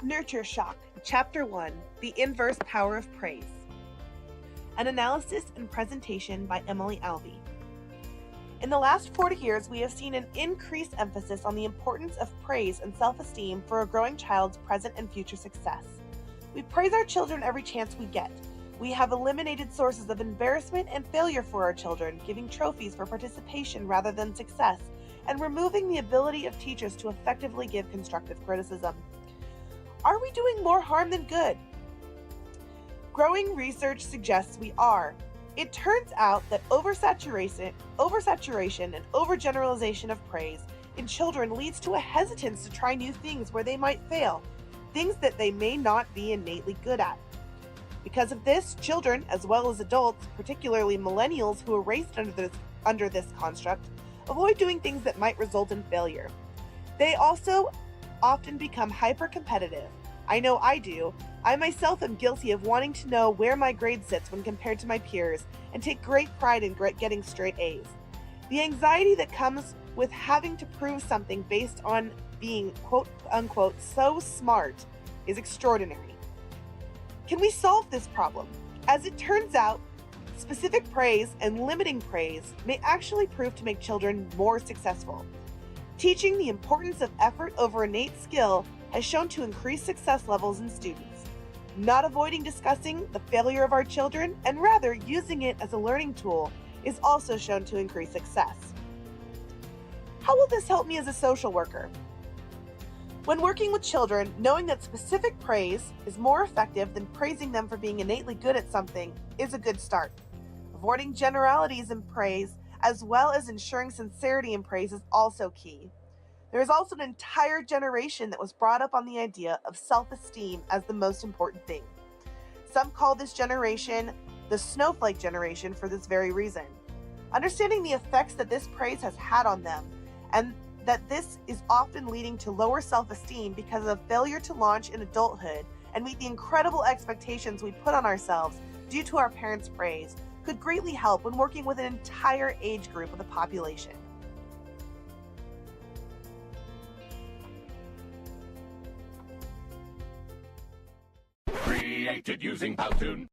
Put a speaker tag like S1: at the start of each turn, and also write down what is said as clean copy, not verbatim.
S1: Nurture Shock, Chapter 1, The Inverse Power of Praise. An analysis and presentation by Emily Alvey. In the last 40 years, we have seen an increased emphasis on the importance of praise and self-esteem for a growing child's present and future success. We praise our children every chance we get. We have eliminated sources of embarrassment and failure for our children, giving trophies for participation rather than success, and removing the ability of teachers to effectively give constructive criticism. Are we doing more harm than good? Growing research suggests we are. It turns out that oversaturation and overgeneralization of praise in children leads to a hesitance to try new things where they might fail, things that they may not be innately good at. Because of this, children, as well as adults, particularly millennials who are raised under this construct, avoid doing things that might result in failure. They also often become hyper-competitive. I know I do. I myself am guilty of wanting to know where my grade sits when compared to my peers and take great pride in getting straight A's. The anxiety that comes with having to prove something based on being quote-unquote so smart is extraordinary. Can we solve this problem? As it turns out, specific praise and limiting praise may actually prove to make children more successful. Teaching the importance of effort over innate skill has shown to increase success levels in students. Not avoiding discussing the failure of our children and rather using it as a learning tool is also shown to increase success. How will this help me as a social worker? When working with children, knowing that specific praise is more effective than praising them for being innately good at something is a good start. Avoiding generalities in praise as well as ensuring sincerity in praise is also key. There is also an entire generation that was brought up on the idea of self-esteem as the most important thing. Some call this generation the snowflake generation for this very reason. Understanding the effects that this praise has had on them, and that this is often leading to lower self-esteem because of failure to launch in adulthood and meet the incredible expectations we put on ourselves due to our parents' praise, could greatly help when working with an entire age group of the population.
S2: Created using Powtoon.